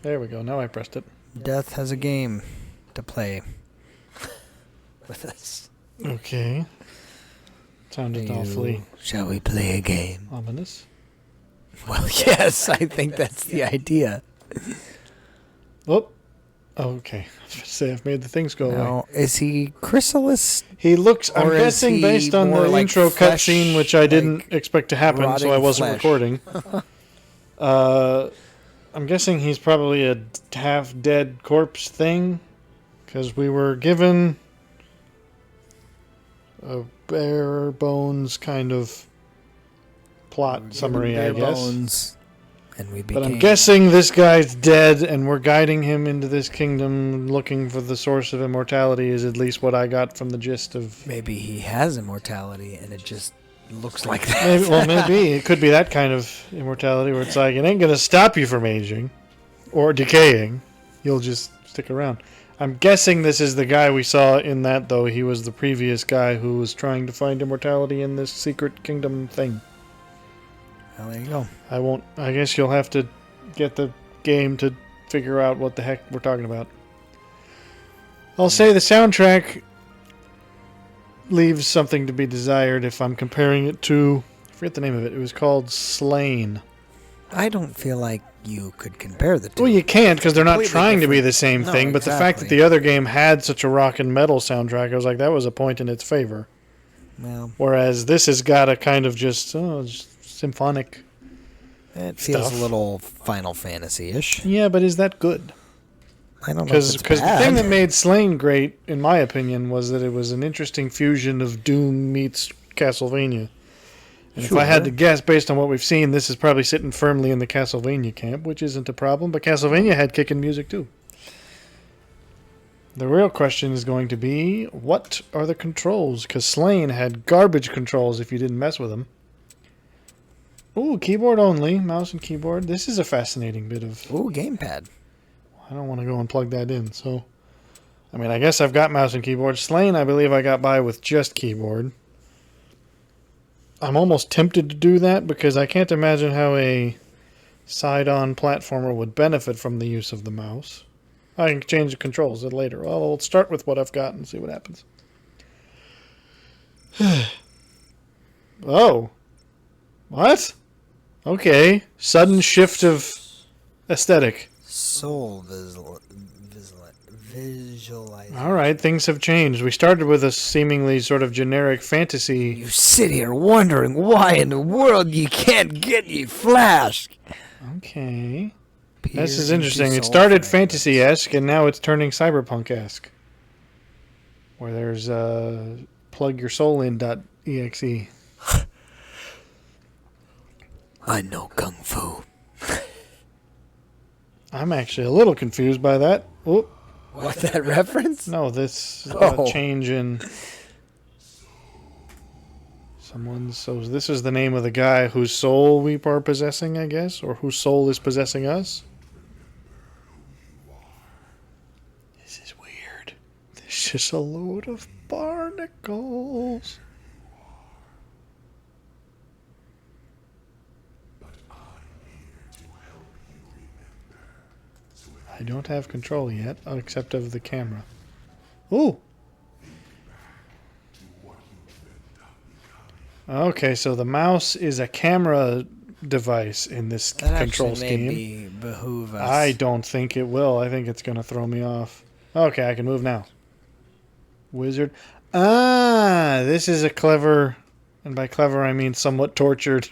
There we go. Now I pressed it. Death has a game to play with us. Okay. Sounded awfully Shall we play a game? ominous. Well, yes, I think that's the idea. Oh. Okay. I was going to say, I've made the things go away. Now, is he chrysalis? He looks, I'm Or is guessing, he based on the more like intro flesh, cutscene, which I didn't like expect to happen, so I rotting wasn't flesh? recording. I'm guessing he's probably a half-dead corpse thing, because we were given a bare bones kind of plot summary, I guess. Bones, and we But I'm became- guessing this guy's dead, and we're guiding him into this kingdom, looking for the source of immortality, is at least what I got from the gist of... Maybe he has immortality, and it just looks like that. Maybe. It could be that kind of immortality, where it's like, it ain't going to stop you from aging, or decaying. You'll just stick around. I'm guessing this is the guy we saw in that, though. He was the previous guy who was trying to find immortality in this secret kingdom thing. Well, there you go. I guess you'll have to get the game to figure out what the heck we're talking about. I'll say the soundtrack leaves something to be desired if I'm comparing it to... I forget the name of it. It was called Slain. I don't feel like you could compare the two. Well, you can't, because they're not Completely trying to be different. the same No, thing, but the fact that exactly. the other game had such a rock and metal soundtrack, I was like, that was a point in its favor. Well, Whereas this has got a kind of just symphonic... it feels stuff. a little Final Fantasy-ish. Yeah, but is that good? I don't know if it's Because the bad. thing that made Slain great, in my opinion, was that it was an interesting fusion of Doom meets Castlevania. And if I had to guess, based on what we've seen, this is probably sitting firmly in the Castlevania camp, which isn't a problem, but Castlevania had kicking music too. The real question is going to be, what are the controls? Because Slain had garbage controls if you didn't mess with them. Ooh, keyboard only, mouse and keyboard. This is a fascinating bit of... Ooh, gamepad. I don't want to go and plug that in, so... I mean, I guess I've got mouse and keyboard. Slain, I believe I got by with just keyboard. I'm almost tempted to do that, because I can't imagine how a side-on platformer would benefit from the use of the mouse. I can change the controls later. Well, we'll start with what I've got and see what happens. Oh. What? Okay. Sudden shift of aesthetic. Soul visualizing. All right, things have changed. We started with a seemingly sort of generic fantasy. You sit here wondering why in the world you can't get ye flask. Okay. This Peers is into interesting. It soul started fragments. fantasy-esque, and now it's turning cyberpunk-esque. Where there's plug your soul in.exe. I know kung fu. I'm actually a little confused by that. Oh, What, that reference? no, this Oh. change in... So this is the name of the guy whose soul we are possessing, I guess? Or whose soul is possessing us? This is weird. There's just a load of barnacles. I don't have control yet, except of the camera. Ooh! Okay, so the mouse is a camera device in this That control actually scheme. maybe behoove us. I don't think it will. I think it's going to throw me off. Okay, I can move now. Wizard. Ah, this is a clever, and by clever I mean somewhat tortured.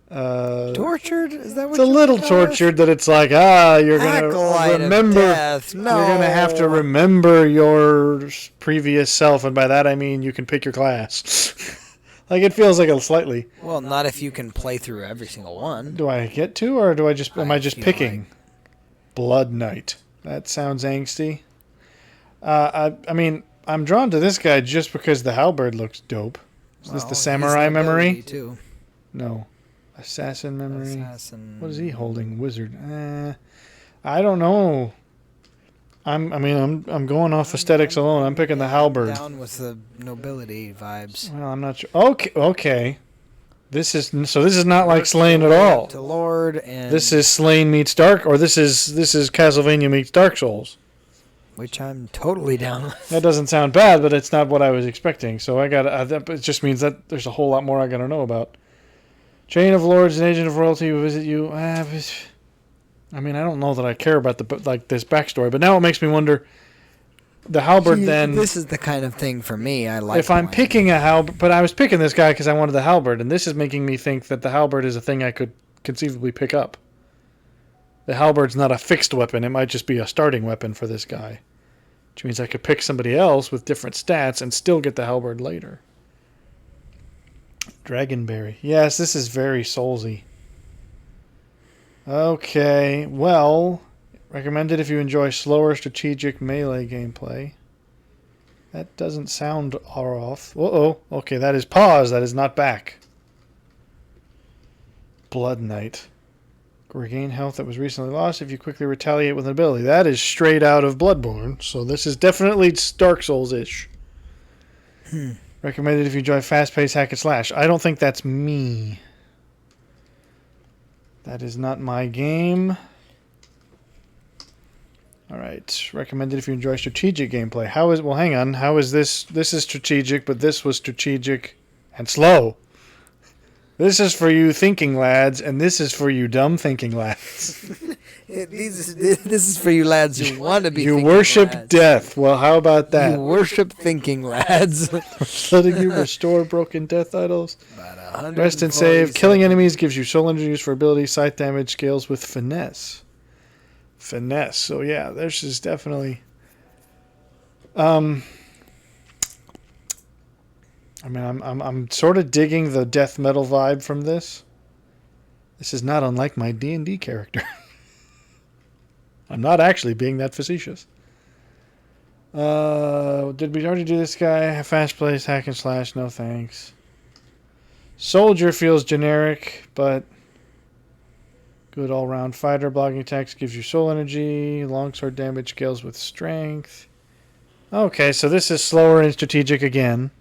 Tortured? Is that what It's a you little call it? tortured that it's like, you're going Acolyte to of remember. death. No. You're going to have to remember your previous self, and by that I mean you can pick your class. Like, it feels like a slightly... Well, not if you can play through every single one. Do I get to, or do I just... Am I just feel picking? Blood Knight. That sounds angsty. I mean, I'm drawn to this guy just because the halberd looks dope. Is this the samurai memory? Too. No. Assassin memory. Assassin. What is he holding? Wizard. I don't know. I'm going off aesthetics alone. I'm picking the halberd. Down with the nobility vibes. Well, I'm not sure. Okay. This is not like Work Slain your at way all. up to Lord, and This is Slain meets Dark, or this is Castlevania meets Dark Souls. which I'm totally down with. That doesn't sound bad, but it's not what I was expecting. So it just means that there's a whole lot more I gotta know about. Chain of Lords, an agent of royalty will visit you. I mean, I don't know that I care about this backstory, but now it makes me wonder. The halberd, See, then. this is the kind of thing for me I like. If I'm playing. picking a halberd, but I was picking this guy because I wanted the halberd, and this is making me think that the halberd is a thing I could conceivably pick up. The halberd's not a fixed weapon; it might just be a starting weapon for this guy, which means I could pick somebody else with different stats and still get the halberd later. Dragonberry. Yes, this is very soulsy. Okay, well, recommended if you enjoy slower strategic melee gameplay. That doesn't sound off. Uh-oh. Okay, that is pause. That is not back. Blood Knight. Regain health that was recently lost if you quickly retaliate with an ability. That is straight out of Bloodborne, so this is definitely Dark Souls-ish. Recommended if you enjoy fast-paced hack and slash. I don't think that's me. That is not my game. Alright. Recommended if you enjoy strategic gameplay. Well, hang on. How is this? This is strategic, but this was strategic and slow. This is for you thinking lads, and this is for you dumb thinking lads. This is for you lads who want to be. You thinking worship lads. death. Well, how about that? You worship thinking lads. Letting you restore broken death idols. Rest and save. Killing enemies gives you soul energy used for ability. Scythe damage scales with finesse. Finesse. So yeah, this is definitely. I mean, I'm sort of digging the death metal vibe from this. This is not unlike my D&D character. I'm not actually being that facetious. Did we already do this guy? Fast plays, hack and slash, no thanks. Soldier feels generic, but good all-round fighter. Blocking attacks gives you soul energy. Longsword damage scales with strength. Okay, so this is slower and strategic again.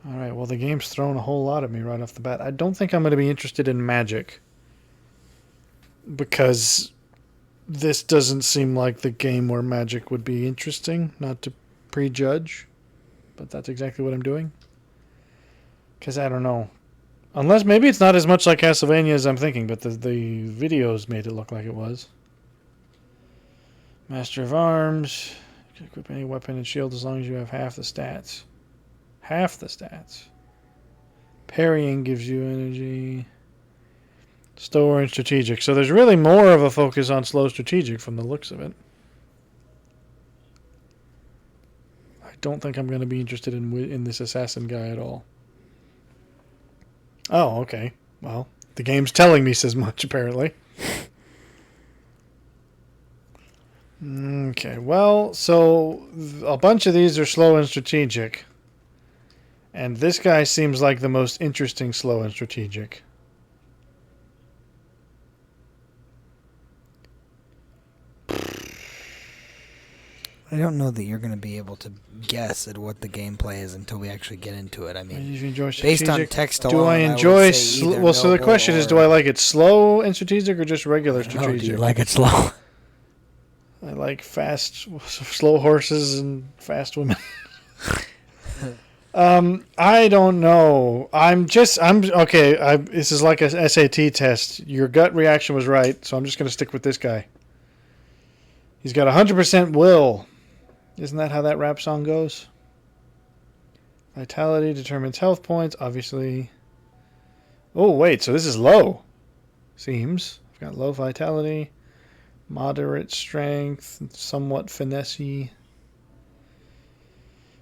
Alright, well the game's thrown a whole lot at me right off the bat. I don't think I'm going to be interested in magic. Because this doesn't seem like the game where magic would be interesting. Not to prejudge. But that's exactly what I'm doing. Because I don't know. Unless maybe it's not as much like Castlevania as I'm thinking. But the videos made it look like it was. Master of Arms. You can equip any weapon and shield as long as you have half the stats. Half the stats. Parrying gives you energy. Slower and strategic. So there's really more of a focus on slow strategic from the looks of it. I don't think I'm going to be interested in this assassin guy at all. Oh, okay. Well, the game's telling me as much, apparently. Okay, well, so a bunch of these are slow and strategic. And this guy seems like the most interesting slow and strategic. I don't know that you're going to be able to guess at what the gameplay is until we actually get into it. I mean, You enjoy based on strategic? text Do alone, I would enjoy... say either well, so the noble question is, or- do I like it slow and strategic or just regular Oh, do strategic? you like it slow? I like slow horses and fast women. I don't know. Okay. This is like a SAT test. Your gut reaction was right, so I'm just going to stick with this guy. He's got 100% will. Isn't that how that rap song goes? Vitality determines health points, obviously. Oh, wait, so this is low. Seems. I've got low vitality, moderate strength, somewhat finessey.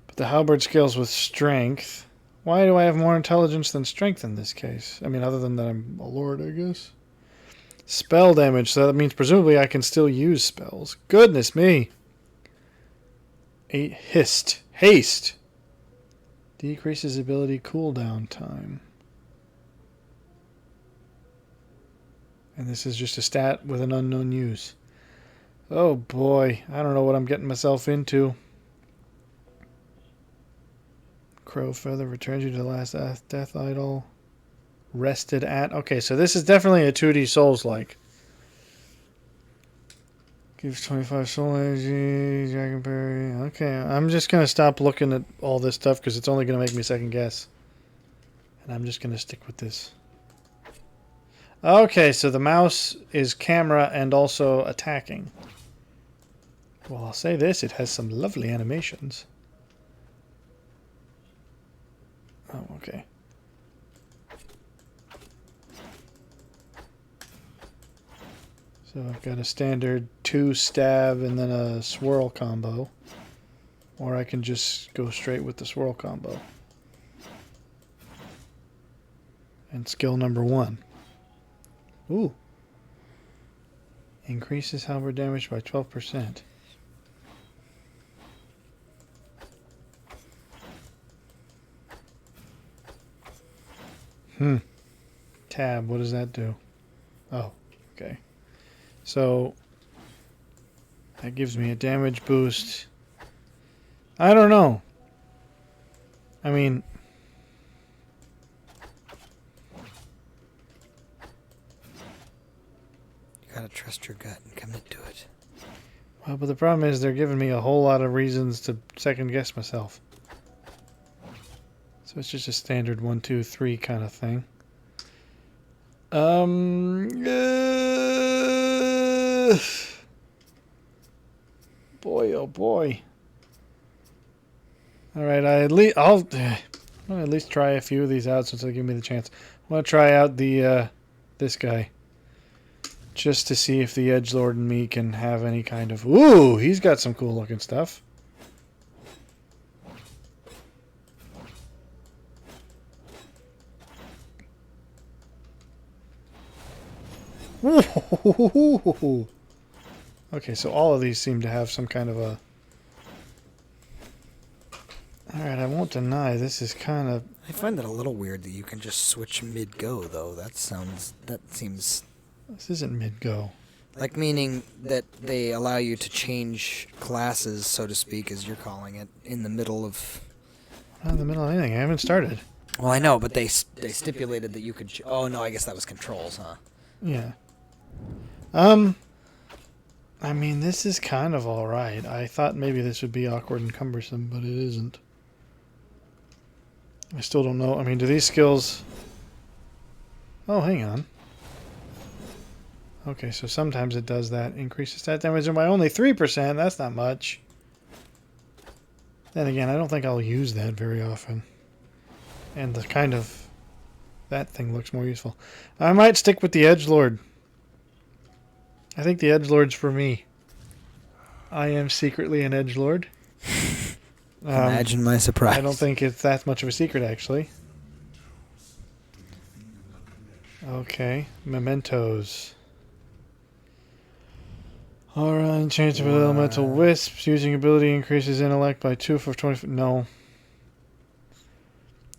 But the halberd scales with strength. Why do I have more intelligence than strength in this case? I mean, other than that I'm a lord, I guess. Spell damage, so that means presumably I can still use spells. Goodness me. 8 Haste. Decreases ability cooldown time. And this is just a stat with an unknown use. Oh boy, I don't know what I'm getting myself into. Crow feather returns you to the last death idol. Rested at. Okay, so this is definitely a 2D Souls-like. Gives 25 soul energy, Dragonberry. Okay, I'm just going to stop looking at all this stuff because it's only going to make me second guess. And I'm just going to stick with this. Okay, so the mouse is camera and also attacking. Well, I'll say this, it has some lovely animations. Oh, okay. So I've got a standard 2 stab and then a swirl combo. Or I can just go straight with the swirl combo. And skill number 1. Ooh. Increases halberd damage by 12%. Tab, what does that do? Oh, okay. So, that gives me a damage boost. I don't know. I mean... You gotta trust your gut and commit to it. Well, but the problem is they're giving me a whole lot of reasons to second guess myself. So it's just a standard 1, 2, 3 kind of thing. Boy, oh boy. All right, I'll at least try a few of these out since they give me the chance. I want to try out the this guy just to see if the edgelord and me can have any kind of. Ooh, he's got some cool looking stuff. Ooh. Okay, so all of these seem to have some kind of a... Alright, I won't deny, this is kind of... I find that a little weird that you can just switch mid-go, though. That seems... This isn't mid-go. Like, meaning that they allow you to change classes, so to speak, as you're calling it, in the middle of... Not in the middle of anything, I haven't started. Well, I know, but they stipulated that you could... Oh, no, I guess that was controls, huh? Yeah. I mean, this is kind of alright. I thought maybe this would be awkward and cumbersome, but it isn't. I still don't know. I mean, do these skills... Oh, hang on. Okay, so sometimes it does that. Increases stat damage by only 3%. That's not much. Then again, I don't think I'll use that very often. And the kind of... That thing looks more useful. I might stick with the edgelord. I think the edgelord's for me. I am secretly an edgelord. Imagine my surprise. I don't think it's that much of a secret, actually. Okay, mementos. Alright, change of elemental wisps. Using ability increases intellect by 2 for 20. No.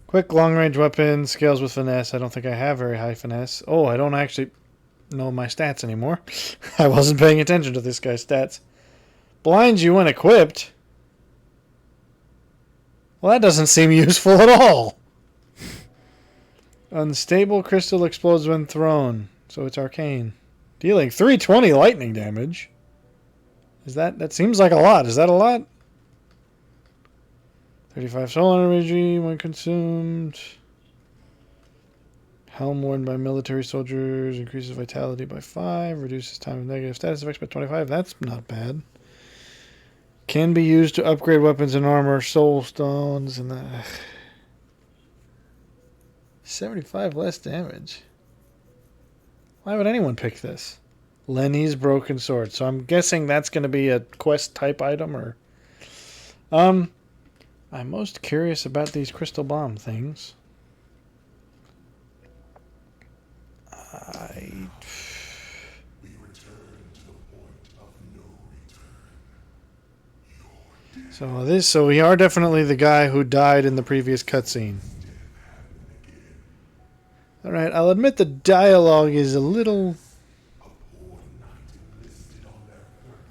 Quick long range weapon. Scales with finesse. I don't think I have very high finesse. Oh, I don't actually know my stats anymore. I wasn't paying attention to this guy's stats. Blinds you when equipped. Well, that doesn't seem useful at all. Unstable crystal explodes when thrown, so it's arcane. Dealing 320 lightning damage. Is that seems like a lot. Is that a lot? 35 soul energy when consumed. Helm worn by military soldiers increases vitality by 5, reduces time of negative status effects by 25. That's not bad. Can be used to upgrade weapons and armor, soul stones, and the 75 less damage. Why would anyone pick this? Lenny's broken sword. So I'm guessing that's going to be a quest type item, or I'm most curious about these crystal bomb things. So we are definitely the guy who died in the previous cutscene. Alright, I'll admit the dialogue is a little...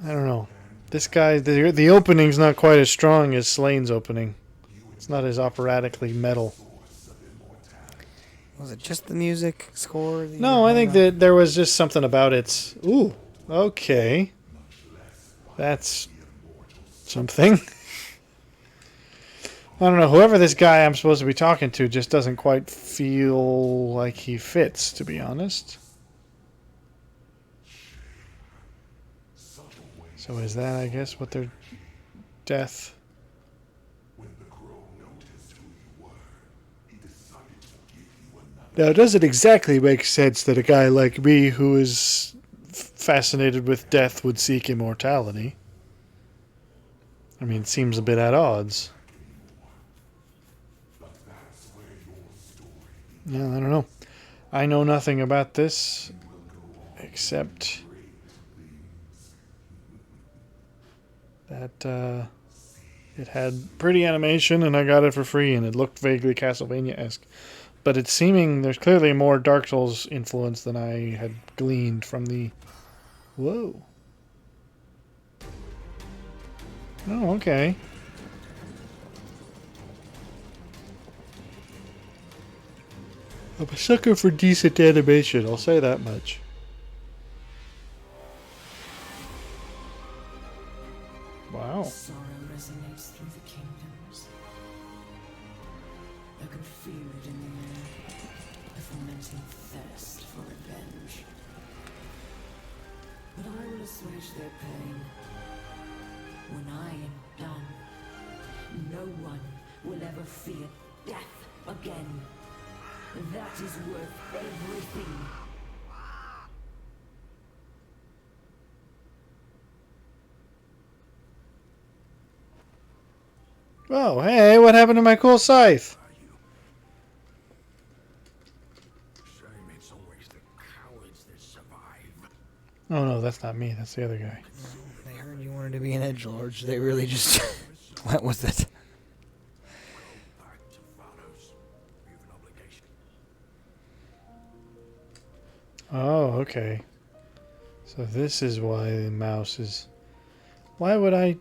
I don't know. This guy, the opening's not quite as strong as Slane's opening. It's not as operatically metal. Was it just the music score? That No, I think that there was just something about its... Ooh, okay. That's something. I don't know. Whoever this guy I'm supposed to be talking to just doesn't quite feel like he fits, to be honest. So is that, I guess, what their death... Now, it doesn't exactly make sense that a guy like me who is fascinated with death would seek immortality. I mean, it seems a bit at odds. Yeah, I don't know. I know nothing about this except that it had pretty animation and I got it for free and it looked vaguely Castlevania-esque. But it's seeming there's clearly more Dark Souls influence than I had gleaned from the... Whoa. Oh, okay. I'm a sucker for decent animation, I'll say that much. Wow. Sorrow resonates through the kingdoms. I can feel it in the air, a fermenting thirst for revenge. But I will assuage their pain. When I am done, no one will ever fear death again. That is worth everything. Oh, hey, what happened to my cool scythe? Shame it's always the cowards that survive. Oh no, that's not me, that's the other guy. They heard you wanted to be an edgelord. They really just went with it. Go back to Valos. We have an obligation. Oh, okay. So this is why the mouse is... Why would I...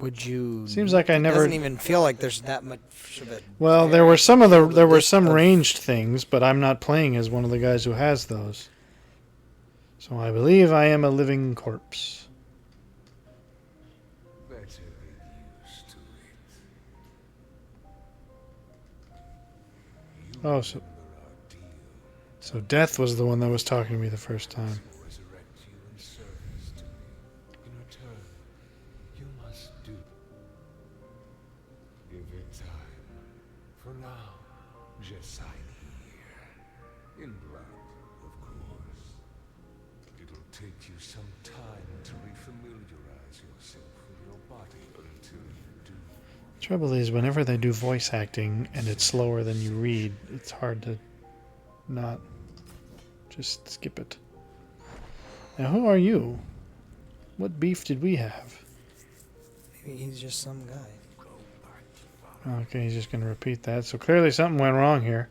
Would you? Seems like I it never... doesn't even feel like there's that much of a... Well, there were some list ranged things, but I'm not playing as one of the guys who has those. So I believe I am a living corpse. Better get used to it. Oh, so Death was the one that was talking to me the first time. Resurrect you in service to me. In return, you must do. Give it time. For now, just sign here. In blood, of course. It'll take you some time to refamiliarize yourself with your body until you do. Trouble is, whenever they do voice acting and it's slower than you read, it's hard to not just skip it. Now, who are you? What beef did we have? Maybe he's just some guy. Okay, he's just going to repeat that. So clearly something went wrong here.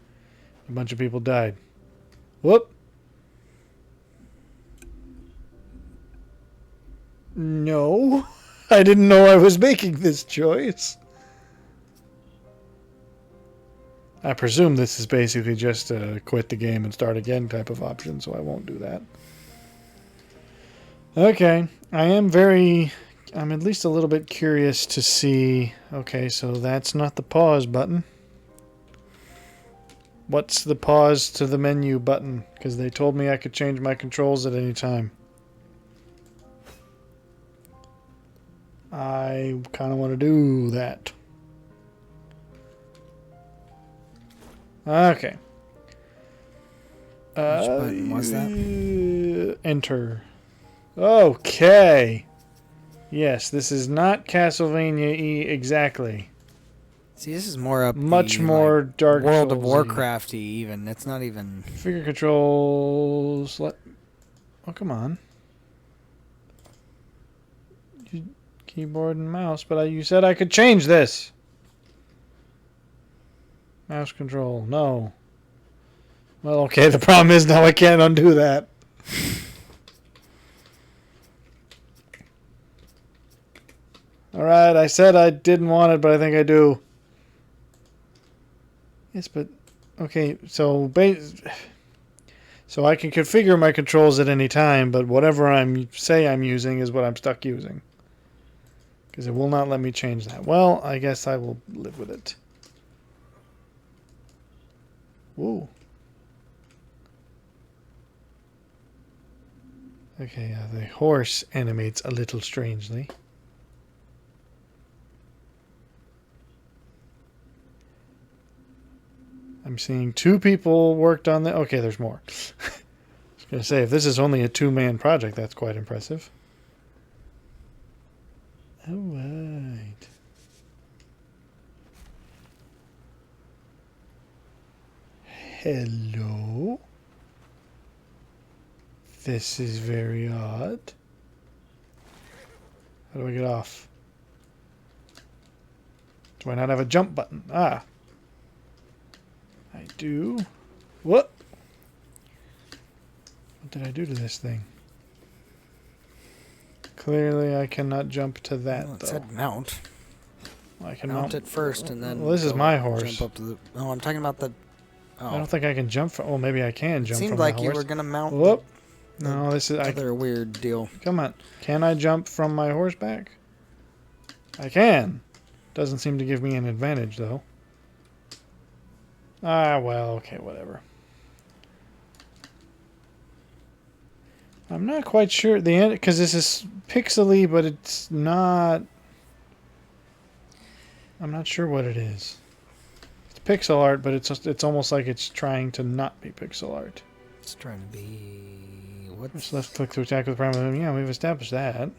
A bunch of people died. Whoop! No. I didn't know I was making this choice. I presume this is basically just a quit the game and start again type of option, so I won't do that. Okay, I'm at least a little bit curious to see... Okay, so that's not the pause button. What's the pause to the menu button? Because they told me I could change my controls at any time. I kind of want to do that. Okay. Which button was that? Enter. Okay. Yes, this is not Castlevania-y exactly. See, this is more up Much the, more like, Dark World of Souls-y. Warcraft-y even. It's not even... Figure controls... Oh, come on. Keyboard and mouse, but you said I could change this. Mouse control, no. Well, okay, the problem is now I can't undo that. Alright, I said I didn't want it, but I think I do. Yes, but... Okay, so... So I can configure my controls at any time, but whatever I'm using is what I'm stuck using. Because it will not let me change that. Well, I guess I will live with it. Whoa. Okay, the horse animates a little strangely. I'm seeing 2 people worked on the... Okay, there's more. I was going to say, if this is only a 2-man project, that's quite impressive. Alright. Hello? This is very odd. How do I get off? Do I not have a jump button? Ah. I do. What? What did I do to this thing? Clearly I cannot jump to that, Well, it though. said mount. I can Mount it first and then... Well, this is go my horse. Jump up to the... Oh, I'm talking about the... Oh. I don't think I can jump from... Oh, maybe I can jump from Seemed the like horse. you were going to mount Whoop. the No, this is... other weird deal. Come on. Can I jump from my horseback? I can. Doesn't seem to give me an advantage, though. Ah, well, okay, whatever. I'm not quite sure the end, because this is pixely, but it's not... I'm not sure what it is. It's pixel art, but it's almost like it's trying to not be pixel art. It's trying to be... What's... Just left click to attack with the prime. Yeah, we've established that.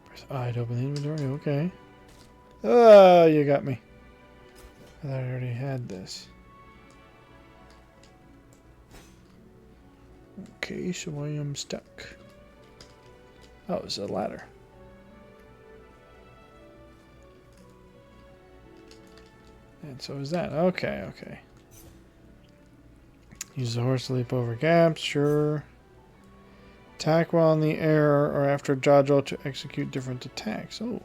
Press I to open the inventory. Okay. Oh, you got me. I thought I already had this. Okay, so I am stuck. Oh, it's a ladder. And so is that. Okay, okay. Use the horse to leap over gaps, sure. Attack while in the air or after dodge roll to execute different attacks. Oh.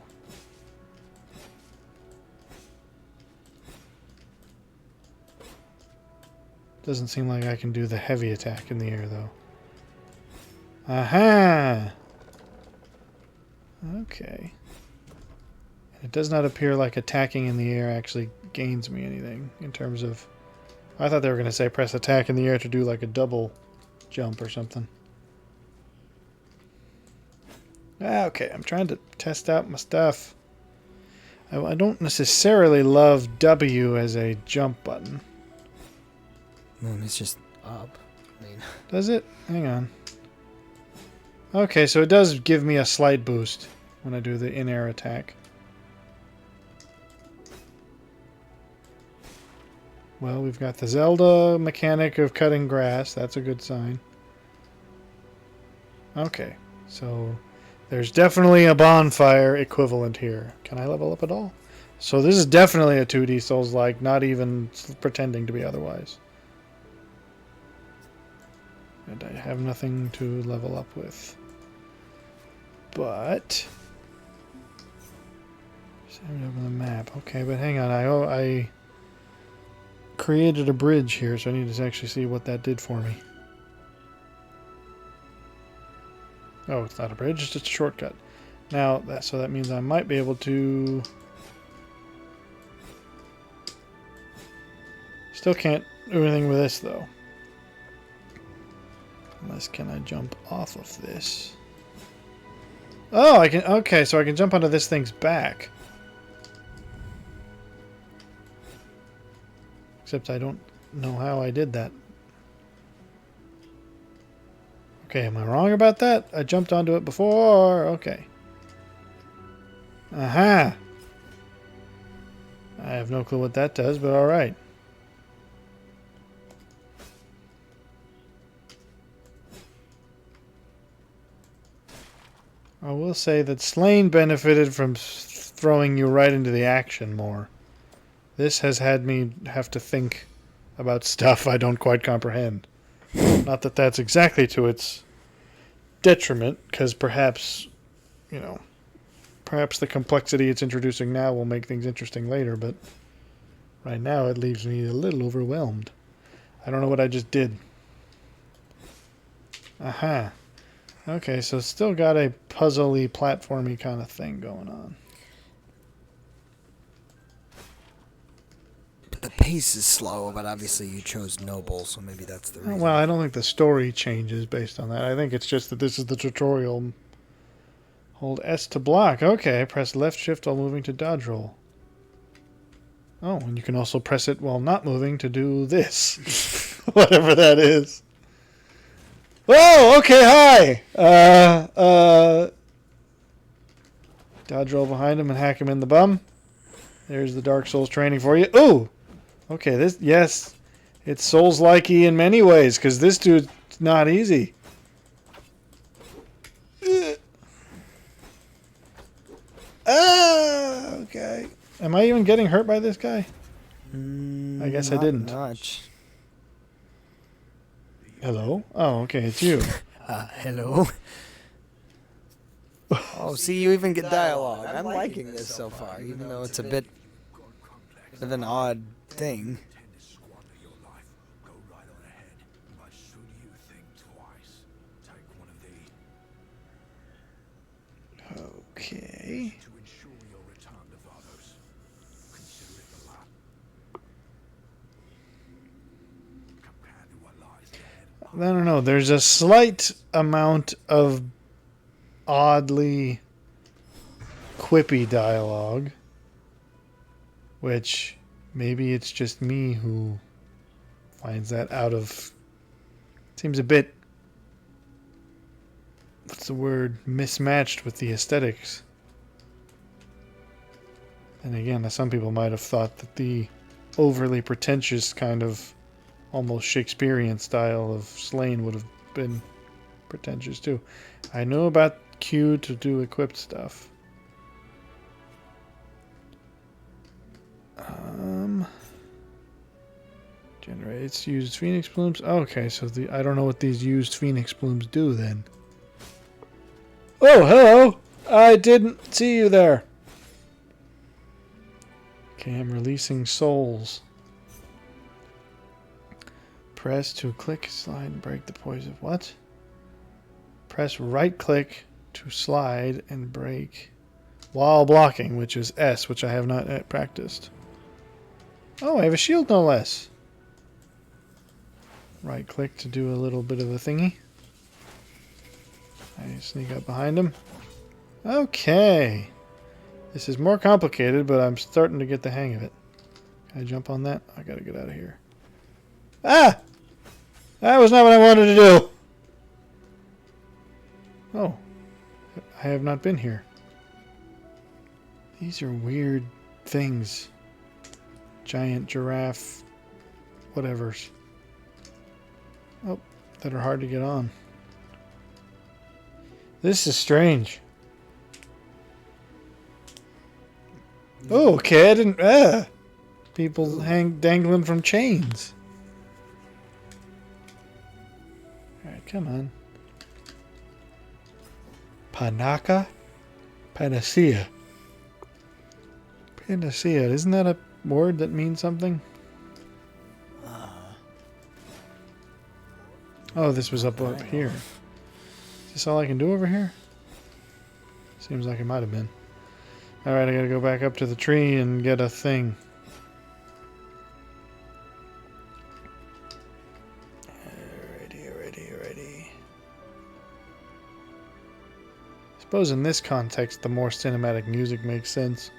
Doesn't seem like I can do the heavy attack in the air, though. Aha! Okay. It does not appear like attacking in the air actually gains me anything in terms of... I thought they were going to say press attack in the air to do like a double jump or something. Okay, I'm trying to test out my stuff. I don't necessarily love W as a jump button. It's just up. I mean... Does it? Hang on. Okay, so it does give me a slight boost when I do the in-air attack. Well, we've got the Zelda mechanic of cutting grass. That's a good sign. Okay, so there's definitely a bonfire equivalent here. Can I level up at all? So this is definitely a 2D Souls-like, not even pretending to be otherwise. And I have nothing to level up with. But... Just have it open the map. Okay, but hang on. I created a bridge here, so I need to actually see what that did for me. Oh, it's not a bridge, it's just a shortcut. Now, so that means I might be able to... Still can't do anything with this, though. Unless, can I jump off of this? Oh, I can... Okay, so I can jump onto this thing's back. Except I don't know how I did that. Okay, am I wrong about that? I jumped onto it before. Okay. Aha! I have no clue what that does, but alright. I will say that Slain benefited from throwing you right into the action more. This has had me have to think about stuff I don't quite comprehend. Not that that's exactly to its detriment, because perhaps, you know, perhaps the complexity it's introducing now will make things interesting later, but right now it leaves me a little overwhelmed. I don't know what I just did. Aha. Okay, so still got a puzzly, platformy kind of thing going on. The pace is slow, but obviously you chose Noble, so maybe that's the reason. Well, I don't think the story changes based on that. I think it's just that this is the tutorial. Hold S to block. Okay, press left shift while moving to dodge roll. Oh, and you can also press it while not moving to do this. Whatever that is. Oh, okay, hi! Dodge roll behind him and hack him in the bum. There's the Dark Souls training for you. Ooh! Okay, this, yes. It's Souls-likey in many ways, because this dude's not easy. Okay. Am I even getting hurt by this guy? I guess I Not didn't. Much. Hello? Oh, okay, it's you. Hello. Oh, see, you even get dialogue. I'm liking this so far, even though it's a bit of an odd thing. Okay. I don't know. There's a slight amount of oddly quippy dialogue, which maybe it's just me who finds that out of... Seems a bit... What's the word? Mismatched with the aesthetics. And again, some people might have thought that the overly pretentious kind of almost Shakespearean style of Slain would have been pretentious too. I know about Q to do equipped stuff. Generates used Phoenix Plumes. Okay, so I don't know what these used Phoenix Plumes do then. Oh, hello! I didn't see you there. Okay, I'm releasing souls. Press to click, slide, and break the poison. What? Press right click to slide and break while blocking, which is S, which I have not yet practiced. Oh, I have a shield no less. Right click to do a little bit of a thingy. I sneak up behind him. Okay. This is more complicated, but I'm starting to get the hang of it. Can I jump on that? I gotta get out of here. Ah! That was not what I wanted to do! Oh. I have not been here. These are weird things. Giant giraffe... whatevers. Oh, that are hard to get on. This is strange. Oh, okay, I didn't... People dangling from chains. Alright, come on. Panaka? Panacea. Panacea, isn't that a word that means something? Oh, this was up here. Is this all I can do over here? Seems like it might have been. Alright, I gotta go back up to the tree and get a thing. Alrighty. I suppose in this context, the more cinematic music makes sense.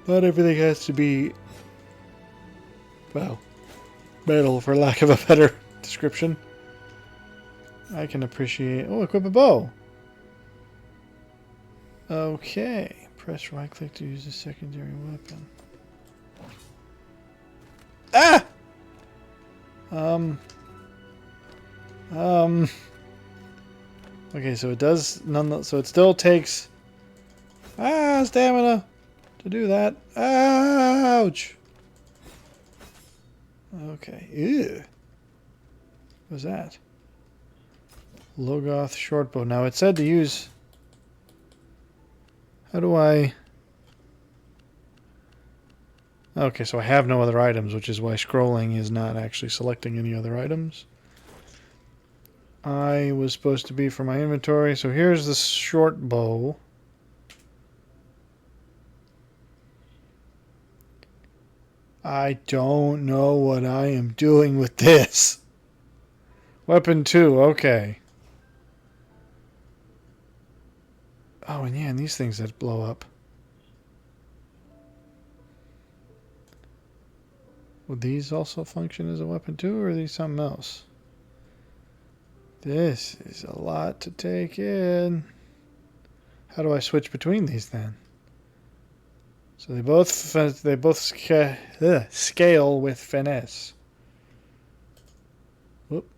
Not everything has to be... well, metal, for lack of a better description. I can appreciate... oh, equip a bow! Okay. Press right click to use a secondary weapon. Ah! Okay, so it does so it still takes stamina to do that. Ouch! Okay. Ew. What was that? Logoth shortbow. Now it said to use... How do I... Okay, so I have no other items, which is why scrolling is not actually selecting any other items. I was supposed to be for my inventory, so here's the short bow. I don't know what I am doing with this. Weapon 2, okay. Oh, and yeah, and these things that blow up. Would these also function as a weapon too, or are these something else? This is a lot to take in. How do I switch between these then? So they both scale with finesse. Whoop.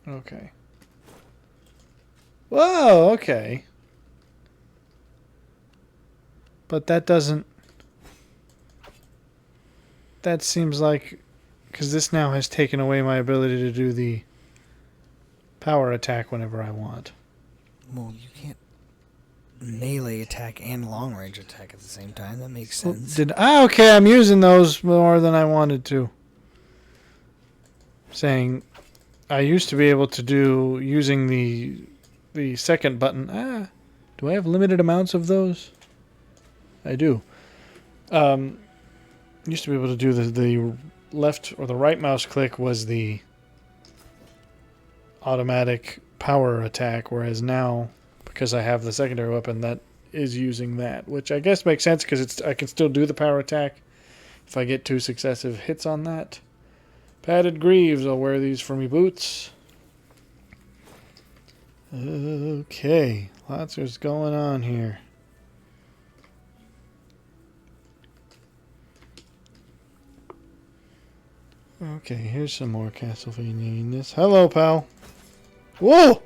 Okay. Whoa, okay. But that doesn't... That seems like... Because this now has taken away my ability to do the power attack whenever I want. Well, you can't melee attack and long range attack at the same time. That makes sense. Okay, I'm using those more than I wanted to. Saying I used to be able to do using the second button. Do I have limited amounts of those? I do. Used to be able to do the left or the right mouse click was the automatic power attack, whereas now, because I have the secondary weapon, that is using that, which I guess makes sense because I can still do the power attack if I get 2 successive hits on that. Padded greaves, I'll wear these for me boots. Okay, lots is going on here. Okay, here's some more Castlevania in this. Hello, pal. Whoa!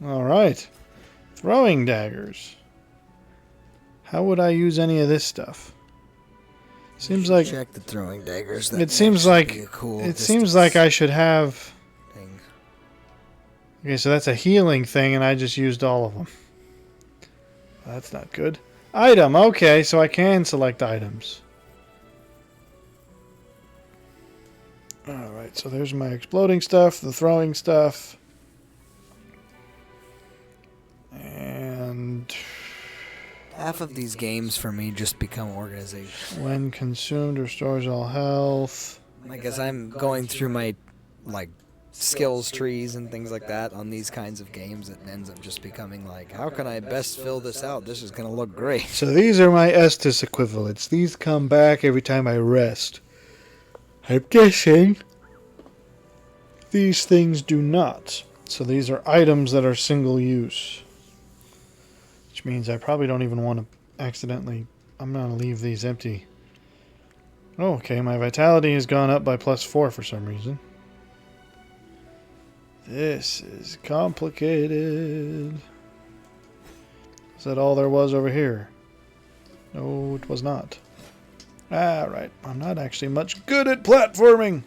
Alright. Throwing daggers. How would I use any of this stuff? Seems like... Check the throwing daggers. It seems like... It seems like I should have... Thing. Okay, so that's a healing thing, and I just used all of them. That's not good. Item, okay, so I can select items. Alright, so there's my exploding stuff, the throwing stuff. And... Half of these games for me just become organization. When consumed, restores all health. I guess I'm going through my, like, skills trees and things like that on these kinds of games. It ends up just becoming like, how can I best fill this out? This is going to look great. So these are my Estus equivalents. These come back every time I rest. I'm guessing these things do not. So these are items that are single use. Which means I probably don't even want to accidentally... I'm going to leave these empty. Oh, okay, my vitality has gone up by +4 for some reason. This is complicated. Is that all there was over here? No, it was not. Right. I'm not actually much good at platforming.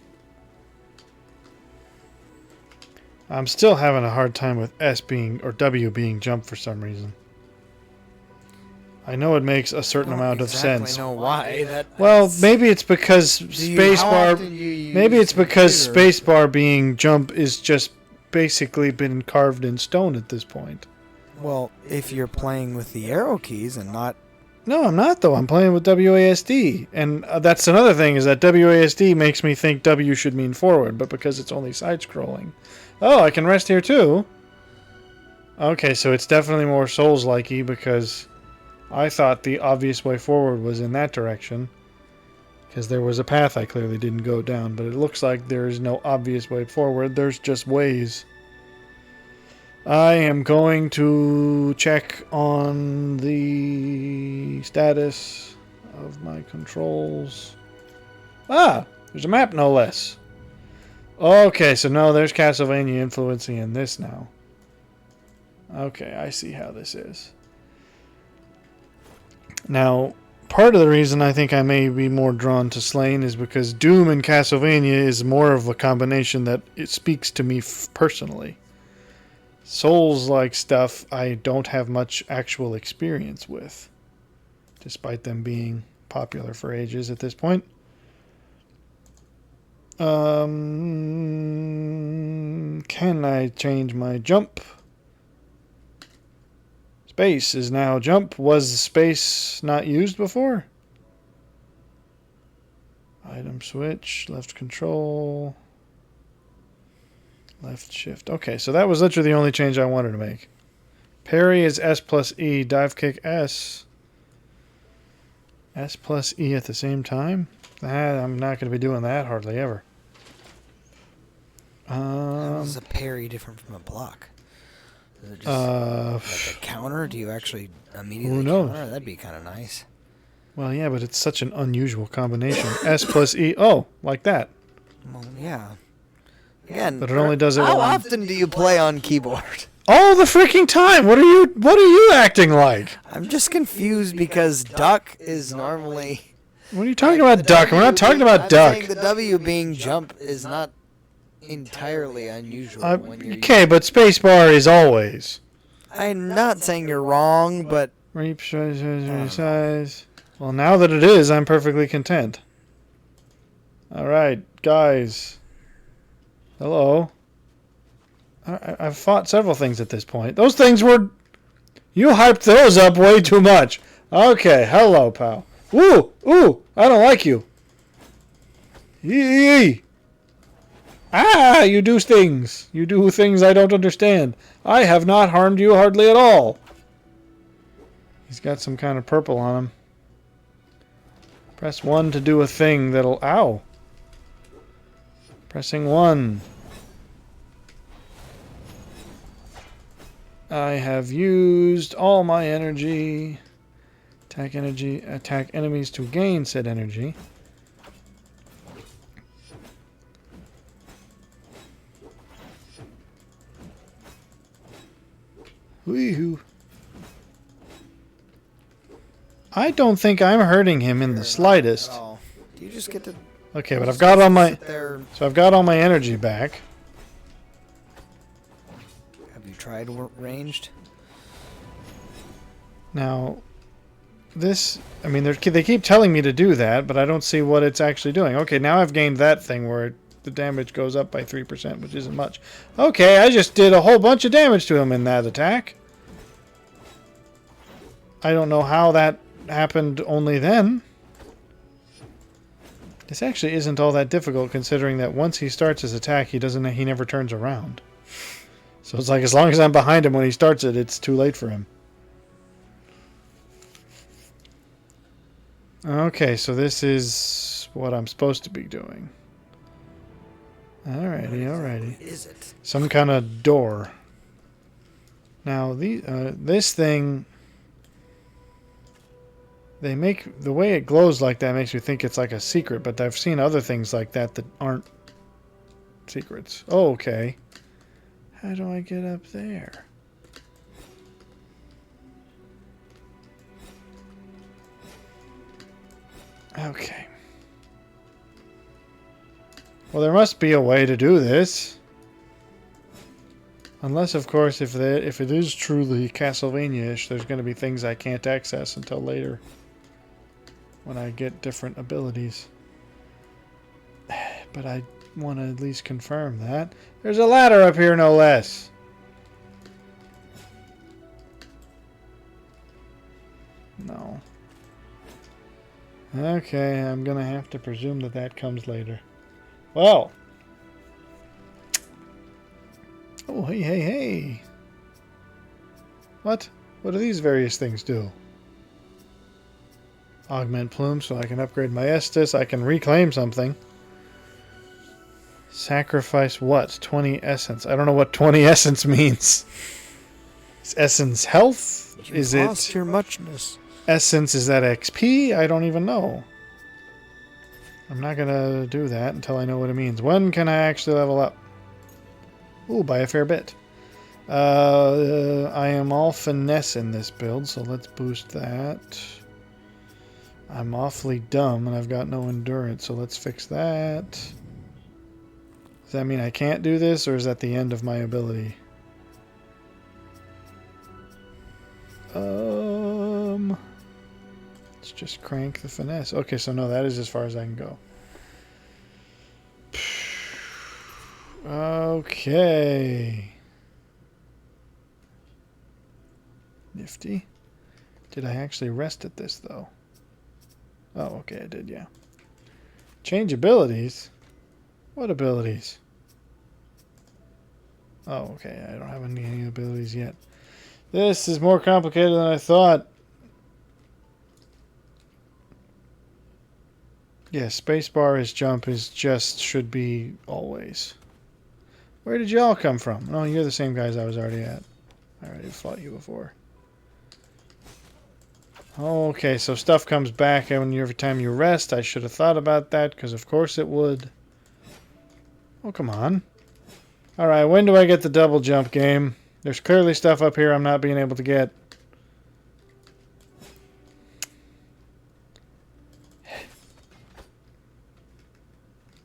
I'm still having a hard time with S being, or W being jump for some reason. I know it makes a certain amount of sense. I don't know why. Well, maybe it's because spacebar. Maybe it's because spacebar being jump is just basically been carved in stone at this point. Well, if you're playing with the arrow keys and not... No, I'm not, though. I'm playing with WASD. And that's another thing, is that WASD makes me think W should mean forward, but because it's only side-scrolling. Oh, I can rest here, too. Okay, so it's definitely more Souls-likey, because I thought the obvious way forward was in that direction. Because there was a path I clearly didn't go down, but it looks like there is no obvious way forward. There's just ways. I am going to check on the status of my controls. There's a map, no less. Okay, so no, there's Castlevania influencing in this now. Okay, I see how this is. Now, part of the reason I think I may be more drawn to Slain is because Doom and Castlevania is more of a combination that it speaks to me personally. Souls-like stuff I don't have much actual experience with, despite them being popular for ages at this point. Can I change my jump? Space is now jump. Was space not used before? Item switch, left control, left shift. Okay, so that was literally the only change I wanted to make. Parry is S plus E, dive kick S. S plus E at the same time? I'm not going to be doing that hardly ever. How is a parry different from a block? Is it just like a counter? Do you actually immediately who knows? counter? That'd be kind of nice. Well, yeah, but it's such an unusual combination. S plus E. Oh, like that. Well, yeah. Again, But it only does it how when- often do you play on keyboard? All the freaking time. What are you acting like? I'm just confused because duck is normally. What are you talking about, duck? We're not talking about I'm duck. saying the W being jump is not entirely unusual when you're. Okay, but spacebar is always. I'm not saying you're wrong, but Reap size. Well, now that it is, I'm perfectly content. All right, guys. Hello. I've fought several things at this point. Those things were... You hyped those up way too much. Okay, hello, pal. Ooh, I don't like you. Yee. Ah, you do things. You do things I don't understand. I have not harmed you hardly at all. He's got some kind of purple on him. Press 1 to do a thing that'll... Ow. Pressing 1. I have used all my energy. Attack energy. Attack enemies to gain said energy. Wee-hoo. I don't think I'm hurting him in the slightest. oh, do you just get to? Okay, but I've got all my... sit there. So I've got all my energy back. Have you tried ranged? Now, this... I mean, they keep telling me to do that, but I don't see what it's actually doing. Okay, now I've gained that thing where the damage goes up by 3%, which isn't much. Okay, I just did a whole bunch of damage to him in that attack. I don't know how that happened only then. This actually isn't all that difficult, considering that once he starts his attack, he never turns around. So it's like as long as I'm behind him when he starts it, it's too late for him. Okay, so this is what I'm supposed to be doing. Alrighty. What is it? Some kind of door. Now, this thing... They make... The way it glows like that makes me think it's like a secret, but I've seen other things like that that aren't secrets. Oh, okay. How do I get up there? Okay. Well, there must be a way to do this. Unless, of course, if it is truly Castlevania-ish, there's going to be things I can't access until later. When I get different abilities. But I want to at least confirm that. There's a ladder up here, no less. No. Okay, I'm going to have to presume that that comes later. Well. Oh, hey. What? What do these various things do? Augment plume so I can upgrade my Estus. I can reclaim something. Sacrifice what? 20 essence. I don't know what 20 essence means. Is essence health? Is it lost your muchness? essence? Is that XP? I don't even know. I'm not going to do that until I know what it means. When can I actually level up? Ooh, by a fair bit. I am all finesse in this build, so let's boost that. I'm awfully dumb and I've got no endurance, so let's fix that. Does that mean I can't do this, or is that the end of my ability? Let's just crank the finesse. Okay, so no, that is as far as I can go. Okay. Nifty. Did I actually rest at this, though? Oh, okay, I did, yeah. Change abilities? What abilities? Oh, okay, I don't have any abilities yet. This is more complicated than I thought. Yeah, spacebar is jump is just should be always. Where did y'all come from? Oh, you're the same guys I was already at. I already fought you before. Okay, so stuff comes back every time you rest. I should have thought about that, because of course it would. Oh, come on. Alright, when do I get the double jump game? There's clearly stuff up here I'm not being able to get.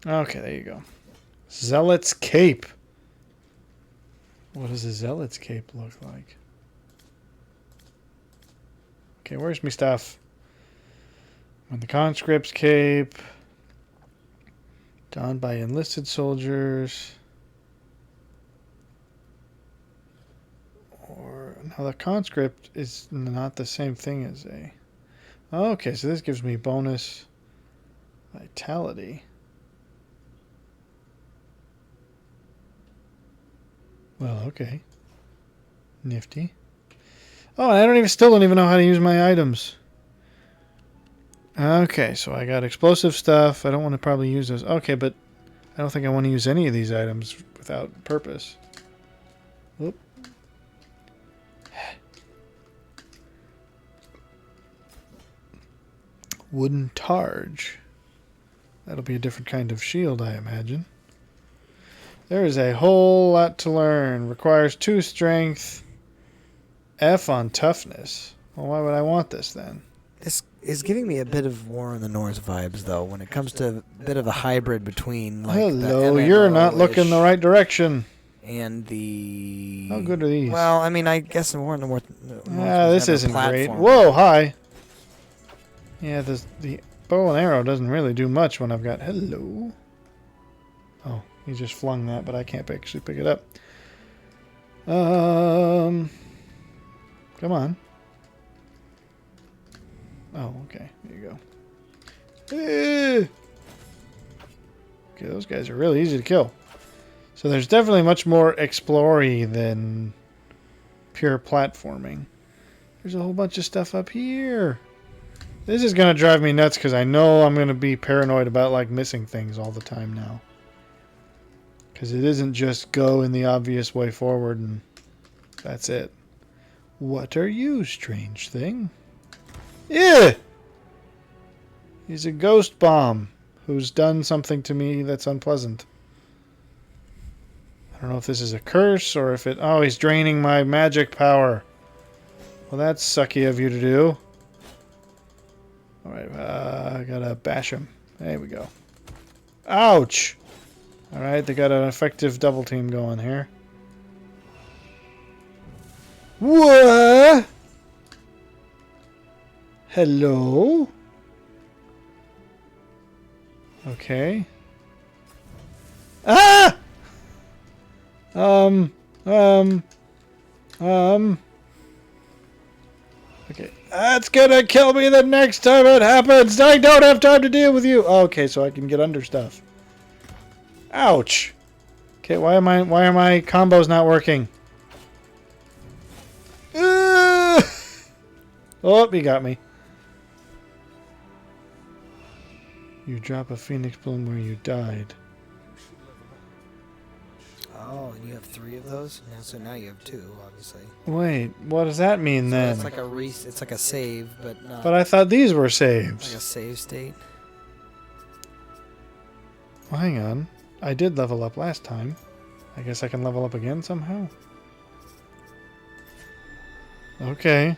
Okay, there you go. Zealot's Cape. What does a Zealot's Cape look like? Okay, where's my stuff? When the Conscript's Cape. Donned by enlisted soldiers. Or, no, the Conscript is not the same thing as a... Okay, so this gives me bonus vitality. Well, okay. Nifty. Oh, and I still don't even know how to use my items. Okay, so I got explosive stuff. I don't want to probably use those. Okay, but I don't think I want to use any of these items without purpose. Whoop. Wooden Targe. That'll be a different kind of shield, I imagine. There is a whole lot to learn. Requires 2 strength. F on toughness. Well, why would I want this then? This is giving me a bit of War in the North vibes, though, when it comes to a bit of a hybrid between, like, hello, you're not looking the right direction. And the... How good are these? Well, I mean, I guess the War in the North... This isn't great. Whoa, hi. Yeah, the bow and arrow doesn't really do much when I've got... Hello. Oh, he just flung that, but I can't actually pick it up. Come on. Oh, okay. There you go. Okay, those guys are really easy to kill. So there's definitely much more explory than pure platforming. There's a whole bunch of stuff up here. This is going to drive me nuts because I know I'm going to be paranoid about like missing things all the time now. Because it isn't just go in the obvious way forward and that's it. What are you, strange thing? Yeah! He's a ghost bomb who's done something to me that's unpleasant. I don't know if this is a curse or if it... Oh, he's draining my magic power. Well, that's sucky of you to do. Alright, I gotta bash him. There we go. Ouch! Alright, they got an effective double team going here. What? Hello? Okay. Ah! Okay. That's gonna kill me the next time it happens! I don't have time to deal with you! Okay, so I can get under stuff. Ouch! Okay, why are my combos not working? Oh, he got me. You drop a phoenix bloom where you died. Oh, and you have 3 of those? Yeah, so now you have 2, obviously. Wait, what does that mean then? It's like a it's like a save, but not... But I thought these were saves. Like a save state. Well, hang on. I did level up last time. I guess I can level up again somehow. Okay.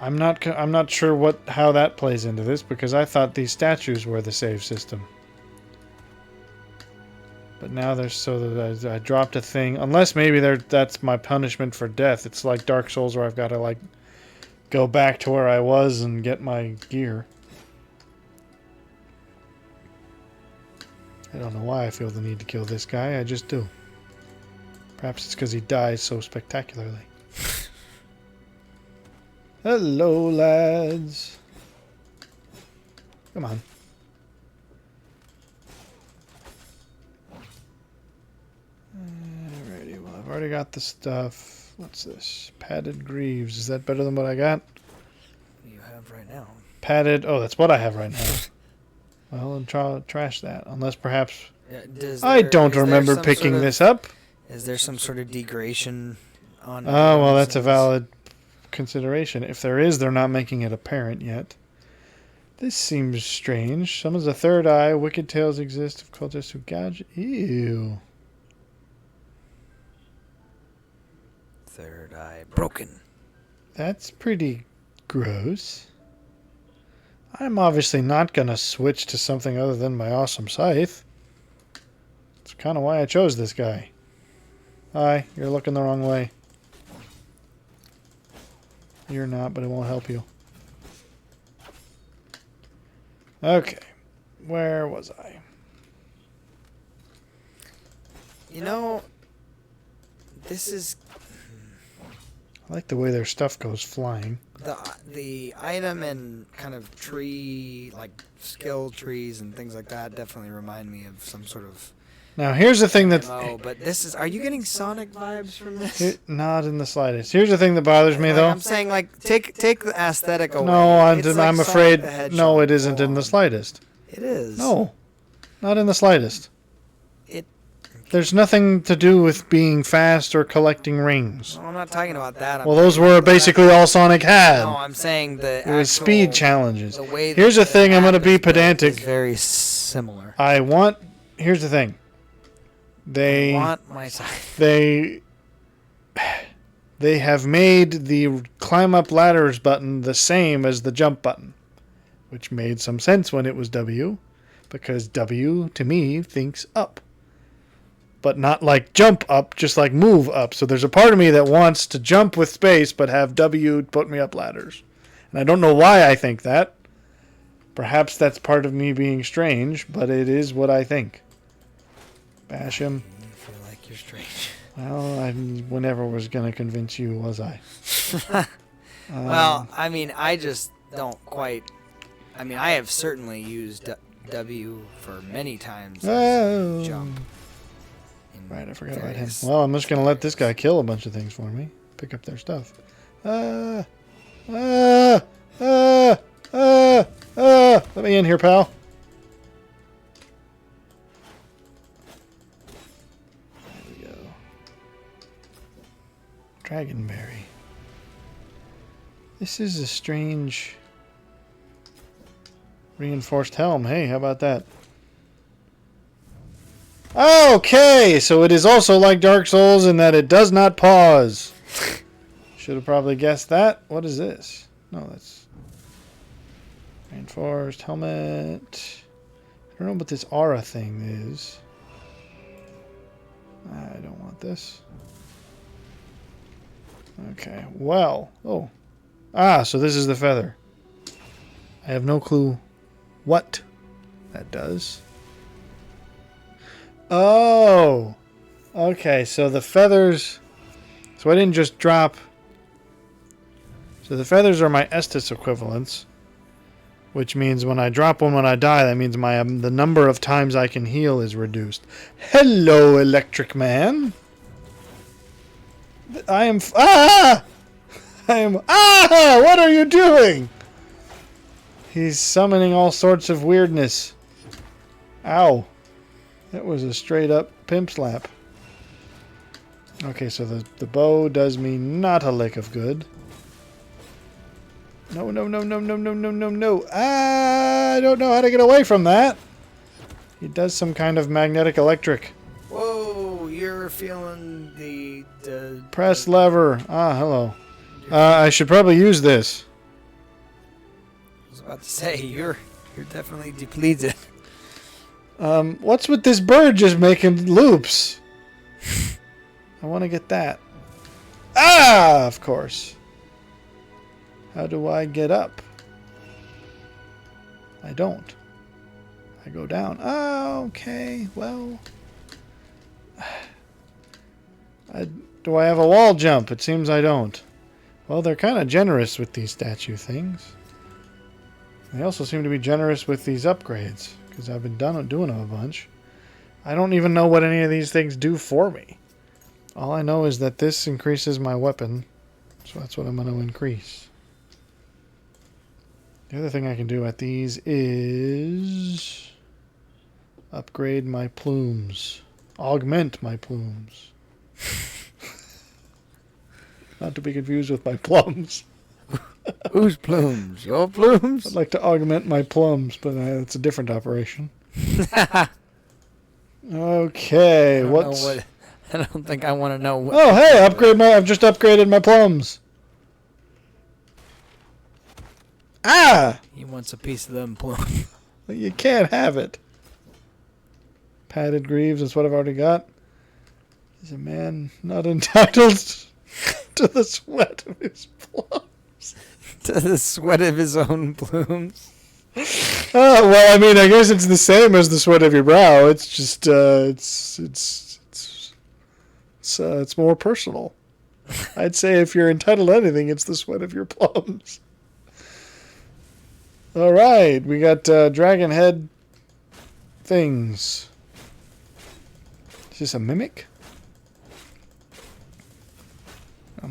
I'm not sure how that plays into this because I thought these statues were the save system. But now there's so that I dropped a thing. Unless maybe that's my punishment for death. It's like Dark Souls where I've got to like go back to where I was and get my gear. I don't know why I feel the need to kill this guy. I just do. Perhaps it's because he dies so spectacularly. Hello, lads. Come on. Alrighty, well, I've already got the stuff. What's this? Padded greaves. Is that better than what I got? What do you have right now? Padded... Oh, that's what I have right now. Well, then trash that. Unless perhaps... I don't remember picking this up. Is there some sort of degradation on... Oh, well, that's a valid consideration. If there is, they're not making it apparent yet. This seems strange. Summons a third eye. Wicked tales exist of cultists who gouge... Ew. Third eye broken. That's pretty gross. I'm obviously not going to switch to something other than my awesome scythe. That's kind of why I chose this guy. Hi, you're looking the wrong way. You're not, but it won't help you. Okay. Where was I? You know, this is... I like the way their stuff goes flying. The item and kind of tree, like skill trees and things like that definitely remind me of some sort of... Now, here's the thing that... Oh, but this is... Are you getting Sonic vibes from this? Not in the slightest. Here's the thing that bothers me, Like, though. I'm saying, like, take the aesthetic away. No, It's like I'm Sonic afraid... the Hedgehog No, it isn't in the on. slightest. It is. No. Not in the slightest. It... There's nothing to do with being fast or collecting rings. No, I'm not talking about that. Well, those were basically all Sonic had. No, I'm saying the It was actual- speed challenges. The way Here's the thing, I'm going to be map is built pedantic. is very similar. I want... Here's the thing. I want my side. They have made the climb up ladders button the same as the jump button, which made some sense when it was W, because W to me thinks up, but not like jump up, just like move up. So there's a part of me that wants to jump with space but have W put me up ladders, and I don't know why I think that. Perhaps that's part of me being strange, but it is what I think. Bash him. You feel like you're strange. Well, I never was going to convince you, was I? Well, I mean, I just don't quite... I mean, I have certainly used W for many times as Oh. a jump. in Right, I forgot about him. various- Well, I'm just going to let this guy kill a bunch of things for me. Pick up their stuff. Let me in here, pal. There we go. Dragonberry. This is a strange reinforced helm. Hey, how about that? Okay, so it is also like Dark Souls in that it does not pause. Should have probably guessed that. What is this? No, that's reinforced helmet. I don't know what this aura thing is. I don't want this. Okay, well. Oh. Ah, so this is the feather. I have no clue what that does. Oh. Okay, so the feathers... So I didn't just drop... So the feathers are my Estus equivalents. Which means when I drop one when I die, that means my the number of times I can heal is reduced. Hello, Electric Man. I am... Ah! I am... Ah! What are you doing? He's summoning all sorts of weirdness. Ow. That was a straight up pimp slap. Okay, so the bow does me not a lick of good. No, no, no, no, no, no, no, no, no. I don't know how to get away from that. He does some kind of magnetic electric. Whoa, you're feeling the Press lever. Ah, hello. I should probably use this. I was about to say you're definitely depleted. What's with this bird just making loops? I want to get that. Ah, of course. How do I get up? I don't. I go down. Oh, okay. Well. Do I have a wall jump? It seems I don't. Well, they're kind of generous with these statue things. They also seem to be generous with these upgrades, because I've been doing them a bunch. I don't even know what any of these things do for me. All I know is that this increases my weapon, so that's what I'm going to increase. The other thing I can do at these is upgrade my plumes. Augment my plumes. Not to be confused with my plums. Whose plumes? Your plumes? I'd like to augment my plums, but it's a different operation. Okay, I don't think I want to know what. Oh, hey, I've just upgraded my plums. Ah! He wants a piece of them plums. You can't have it. Padded greaves is what I've already got. Is a man not entitled to the sweat of his plums? To the sweat of his own plumes. Oh, well, I mean, I guess it's the same as the sweat of your brow. It's just, it's more personal. I'd say if you're entitled to anything, it's the sweat of your plums. All right, we got dragon head things. Is this a mimic?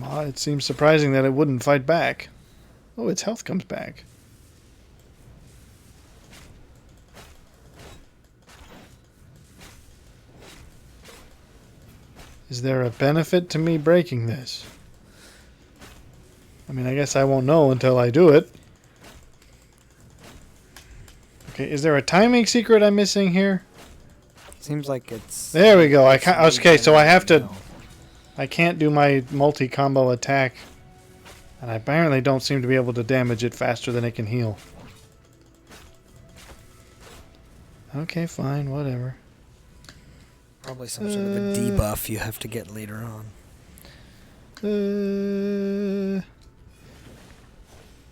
It seems surprising that it wouldn't fight back. Oh, its health comes back. Is there a benefit to me breaking this? I mean, I guess I won't know until I do it. Okay, is there a timing secret I'm missing here? Seems like it's... There we go. Okay, so I have to... I can't do my multi-combo attack. And I apparently don't seem to be able to damage it faster than it can heal. Okay, fine, whatever. Probably some sort of a debuff you have to get later on.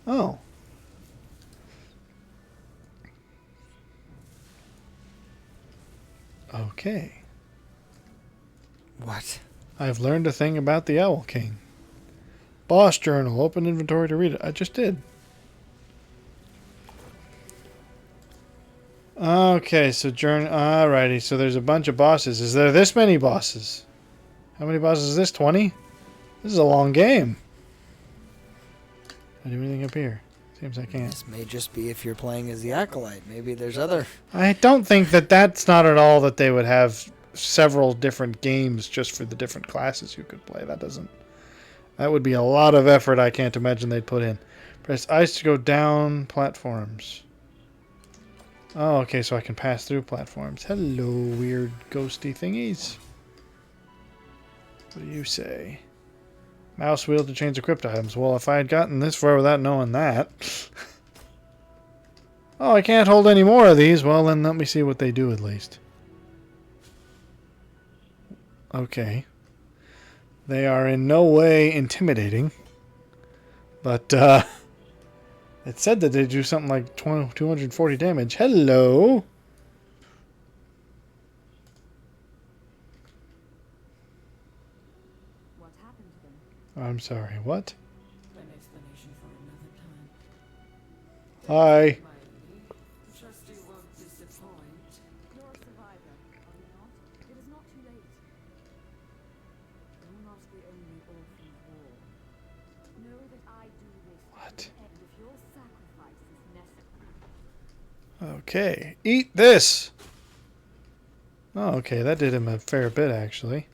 Oh. Okay. What? I've learned a thing about the Owl King. Boss journal. Open inventory to read it. I just did. Okay, so journal. Alrighty, so there's a bunch of bosses. Is there this many bosses? How many bosses is this? 20? This is a long game. Can I do anything up here? Seems I can't. This may just be if you're playing as the Acolyte. Maybe there's other... I don't think that's not at all that they would have several different games just for the different classes you could play. That would be a lot of effort I can't imagine they'd put in. Press ice to go down platforms. Oh, okay, so I can pass through platforms. Hello, weird ghosty thingies. What do you say? Mouse wheel to change equipped items. Well, if I had gotten this far without knowing that... Oh, I can't hold any more of these. Well, then let me see what they do at least. Okay. They are in no way intimidating. But, it said that they do something like 240 damage. Hello! What happened to them? I'm sorry, what? An explanation for another time. Hi. Trust you won't disappoint. You're a survivor, are you not? It is not too late. You're not the only orphan of war. Know that I do this What? and if your sacrifice is necessary. Okay. Eat this! Oh, okay, that did him a fair bit, actually.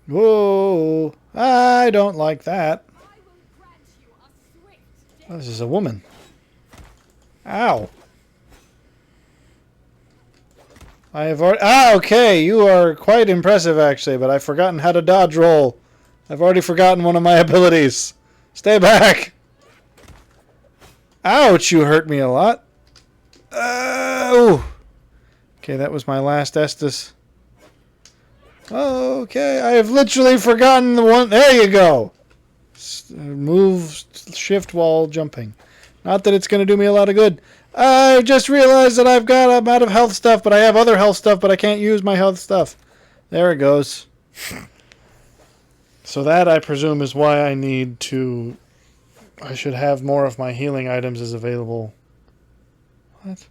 Whoa! I don't like that. I will grant you a swift death. Oh, this is a woman. Ow! I have already... okay, you are quite impressive, actually, but I've forgotten how to dodge roll. I've already forgotten one of my abilities. Stay back! Ouch, you hurt me a lot. Oh! Okay, that was my last Estus. Okay, I have literally forgotten the one... There you go! Move, shift while jumping. Not that it's going to do me a lot of good. I just realized that I'm out of health stuff, but I have other health stuff, but I can't use my health stuff. There it goes. So that, I presume, is why I need to... I should have more of my healing items as available. What?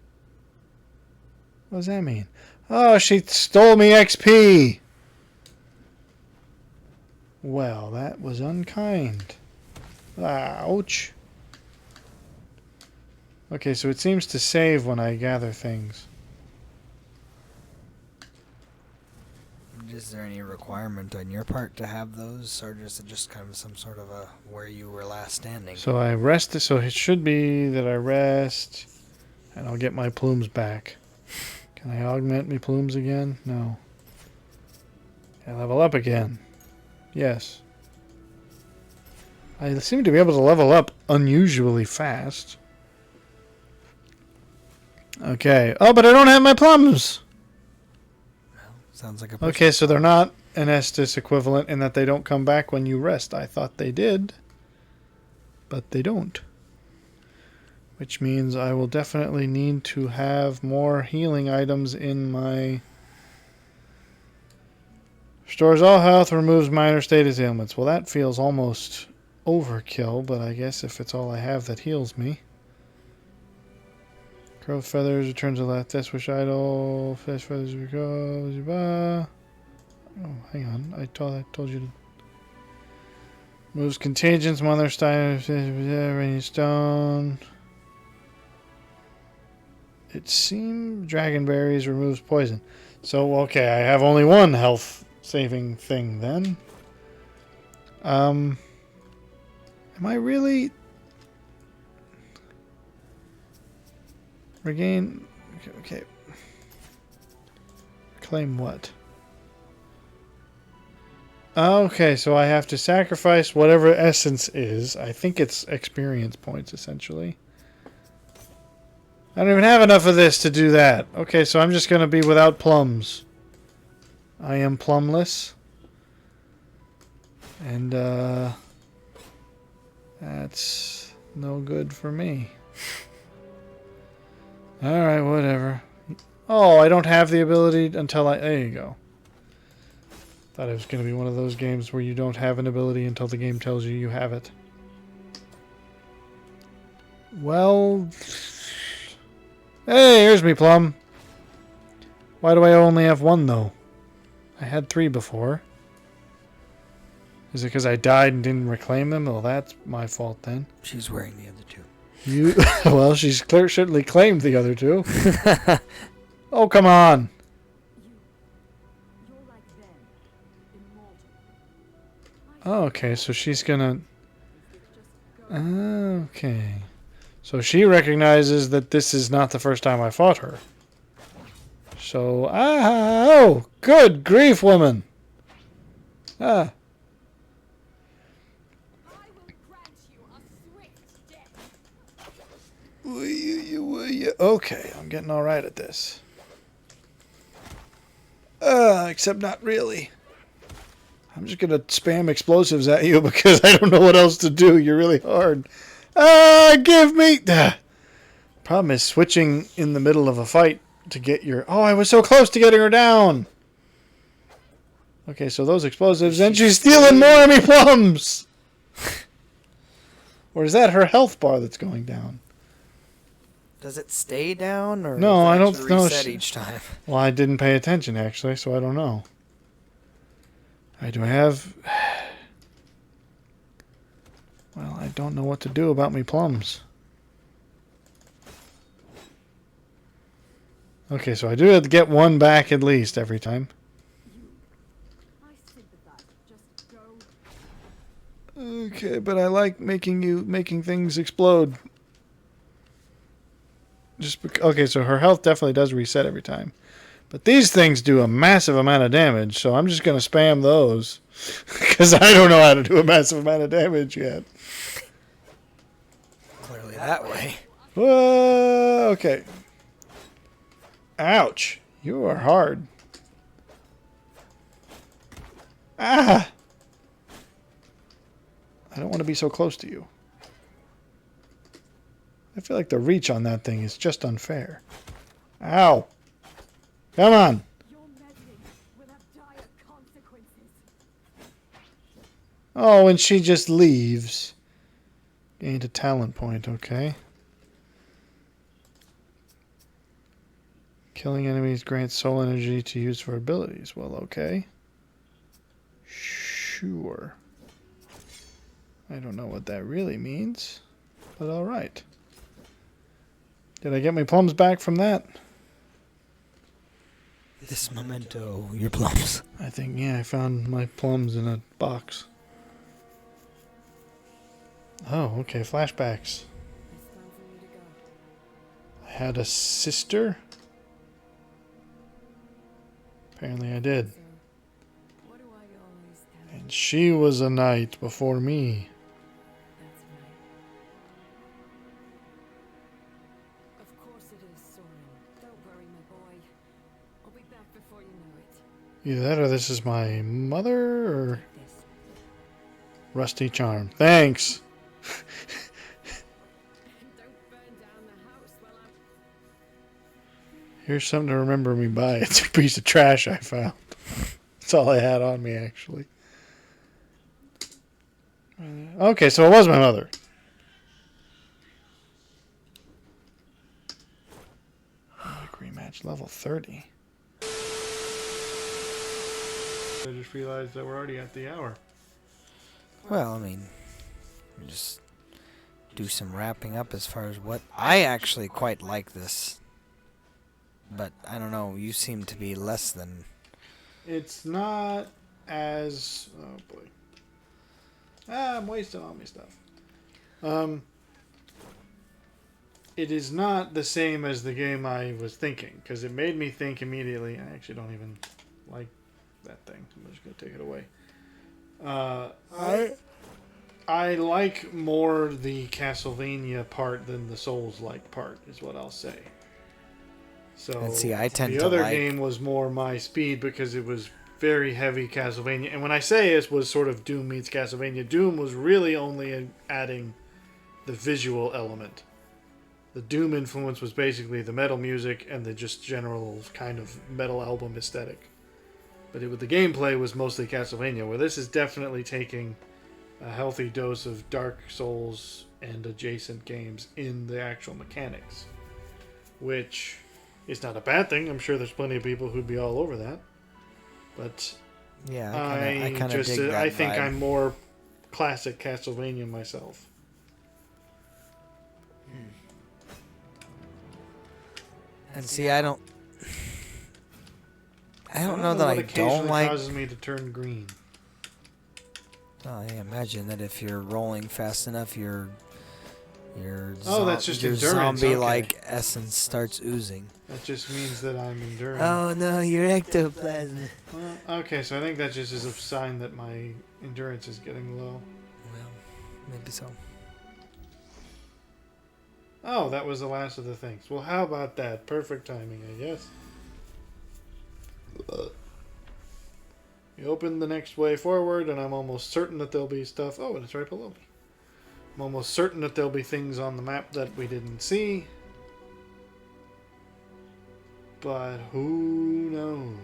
What does that mean? Oh, she stole me XP! Well, that was unkind. Ouch. Okay, so it seems to save when I gather things. Is there any requirement on your part to have those, or is it just kind of some sort of a where you were last standing? So I rest, so it should be that I rest, and I'll get my plumes back. Can I augment my plumes again? No. Can I level up again? Yes. I seem to be able to level up unusually fast. Okay. Oh, but I don't have my plums! Sounds like a Okay, so they're not an Estus equivalent in that they don't come back when you rest. I thought they did, but they don't. Which means I will definitely need to have more healing items in my... Restores all health, removes minor status ailments. Well, that feels almost overkill, but I guess if it's all I have that heals me. Crow feathers, returns to last death wish idle. Fish feathers, recalls. Oh, hang on. I told you to. Moves contagions, mother stein, rainy stone. It seems dragonberries removes poison. So, okay, I have only one health saving thing then. Am I really... Regain... Okay. Claim what? Okay, so I have to sacrifice whatever essence is. I think it's experience points, essentially. I don't even have enough of this to do that. Okay, so I'm just going to be without plums. I am plumless. And, that's no good for me. Alright, whatever. Oh, I don't have the ability until I... There you go. Thought it was going to be one of those games where you don't have an ability until the game tells you you have it. Well... Hey, here's me plum. Why do I only have one, though? I had 3 before. Is it because I died and didn't reclaim them? Well, that's my fault then. She's wearing the other 2. You... Well, she's certainly claimed the other 2. Oh, come on. Oh, okay, so she's gonna... Okay. So she recognizes that this is not the first time I fought her. So... Oh! Good grief, woman! Ah. Okay, I'm getting alright at this. Except not really. I'm just gonna spam explosives at you because I don't know what else to do. You're really hard. Give me... Problem is switching in the middle of a fight to get your... Oh, I was so close to getting her down! Okay, so those explosives, and she's stealing more of me plums! Or is that her health bar that's going down? Does it stay down, or no, I don't know. Reset each time. Well, I didn't pay attention actually, so I don't know. Alright, do I have? Well, I don't know what to do about me plums. Okay, so I do have to get one back at least every time. Okay, but I like making things explode. Okay, so her health definitely does reset every time. But these things do a massive amount of damage, so I'm just going to spam those. Because I don't know how to do a massive amount of damage yet. Clearly that way. Whoa, okay. Ouch. You are hard. Ah! I don't want to be so close to you. I feel like the reach on that thing is just unfair. Ow! Come on! Your meddling will have dire consequences. Oh, and she just leaves. Gained a talent point, okay. Killing enemies grants soul energy to use for abilities. Well, okay. Sure. I don't know what that really means, but alright. Did I get my plums back from that? This memento, your plums. I think, yeah, I found my plums in a box. Oh, okay, flashbacks. It's time for me to go. I had a sister? Apparently I did. So, what do I always tell you? And she was a knight before me. That's right. Of course it is, Soren. Don't worry, my boy. I'll be back before you know it. Either that or this is my mother or This. rusty charm. Thanks! Don't burn down the house while I'm... Here's something to remember me by. It's a piece of trash I found. That's all I had on me, actually. Okay, so it was my mother. Rematch level 30. I just realized that we're already at the hour. Well, I mean, just do some wrapping up as far as what I actually quite like this. But I don't know, you seem to be less than. It's not as... Oh, boy. I'm wasting all my stuff. It is not the same as the game I was thinking, because it made me think immediately. I actually don't even like that thing. I'm just going to take it away. I like more the Castlevania part than the Souls-like part, is what I'll say. So And see, I tend the to other like- game was more my speed because it was very heavy Castlevania. And when I say it was sort of Doom meets Castlevania, Doom was really only adding the visual element. The Doom influence was basically the metal music and the just general kind of metal album aesthetic. But the gameplay was mostly Castlevania, where this is definitely taking a healthy dose of Dark Souls and adjacent games in the actual mechanics. Which is not a bad thing. I'm sure there's plenty of people who'd be all over that. But Yeah, I kind of dig that I think vibe. I'm more classic Castlevania myself. And see, I don't know that I don't occasionally like. causes me to turn green. Well, I imagine that if you're rolling fast enough, your that's just your endurance, zombie-like essence starts oozing. That just means that I'm enduring. Oh no, your ectoplasm. Well, okay, so I think that just is a sign that my endurance is getting low. Well, maybe so. Oh, that was the last of the things. Well, how about that? Perfect timing, I guess. You open the next way forward, and I'm almost certain that there'll be stuff. Oh, and it's right below me. I'm almost certain that there'll be things on the map that we didn't see. But who knows?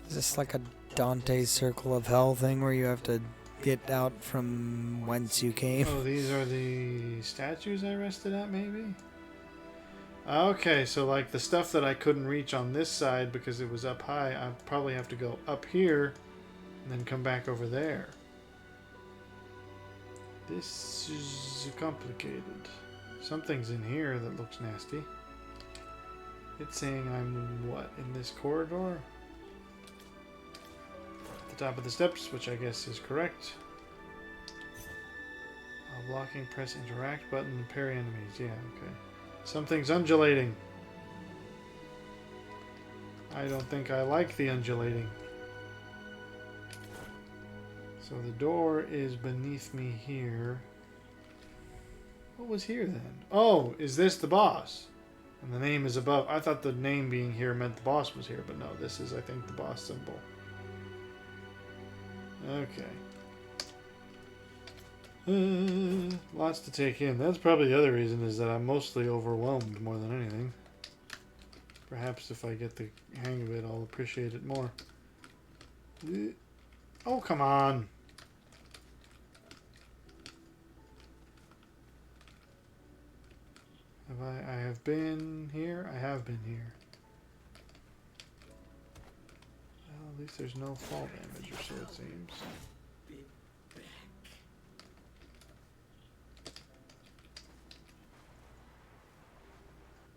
Is this like a Dante's Circle of Hell thing where you have to get out from whence you came? Oh, these are the statues I rested at, maybe? Okay, so like the stuff that I couldn't reach on this side because it was up high, I probably have to go up here and then come back over there. This is complicated. Something's in here that looks nasty. It's saying I'm, what, in this corridor? At the top of the steps, which I guess is correct. While blocking, press interact button to parry enemies. Yeah, okay. Something's undulating. I don't think I like the undulating. So the door is beneath me here. What was here then? Oh, is this the boss? And the name is above. I thought the name being here meant the boss was here, but no, this is, I think, the boss symbol. Okay. Lots to take in. That's probably the other reason, is that I'm mostly overwhelmed more than anything. Perhaps if I get the hang of it, I'll appreciate it more. Oh, come on. I have been here? I have been here. Well, at least there's no fall damage, or so it seems.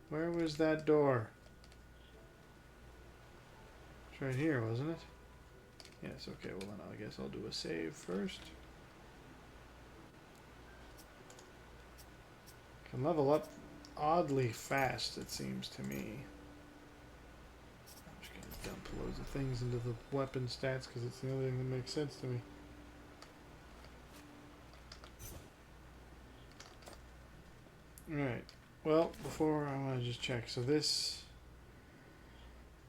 Where was that door? It's right here, wasn't it? Yes, okay, well then I guess I'll do a save first. Can level up oddly fast, it seems to me. I'm just gonna dump loads of things into the weapon stats because it's the only thing that makes sense to me. Alright, well, before I want to just check. So this,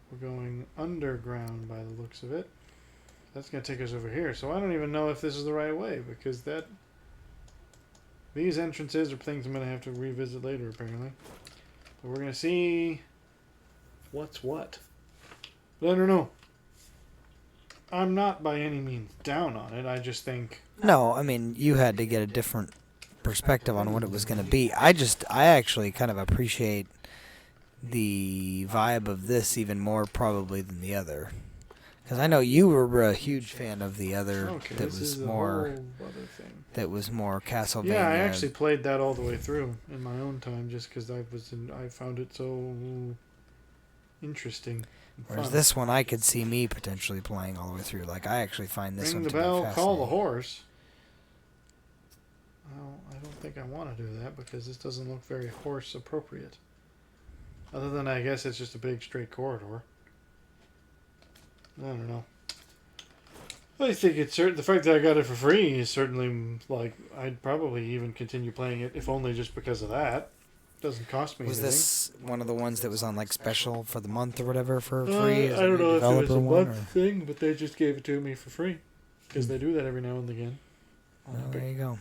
we're going underground by the looks of it. That's going to take us over here. So I don't even know if this is the right way, because these entrances are things I'm going to have to revisit later, apparently. But we're going to see what's what. But I don't know. I'm not by any means down on it. I just think... No, I mean, you had to get a different perspective on what it was going to be. I actually kind of appreciate the vibe of this even more probably than the other. Because I know you were a huge fan of the other that was more Castlevania. Yeah, I actually played that all the way through in my own time just because I found it so interesting. Whereas fun. this one I could see me potentially playing all the way through. Like, I actually find this Ring one the to be bell, fascinating. call the horse. Well, I don't think I want to do that because this doesn't look very horse appropriate. Other than I guess it's just a big straight corridor. I don't know. I think it's certain. The fact that I got it for free is certainly like I'd probably even continue playing it if only just because of that. Doesn't cost me Was anything. this one of the ones that was on like special for the month or whatever for free? I don't know if it was a one, month thing, but they just gave it to me for free because they do that every now and again. Well, there you go.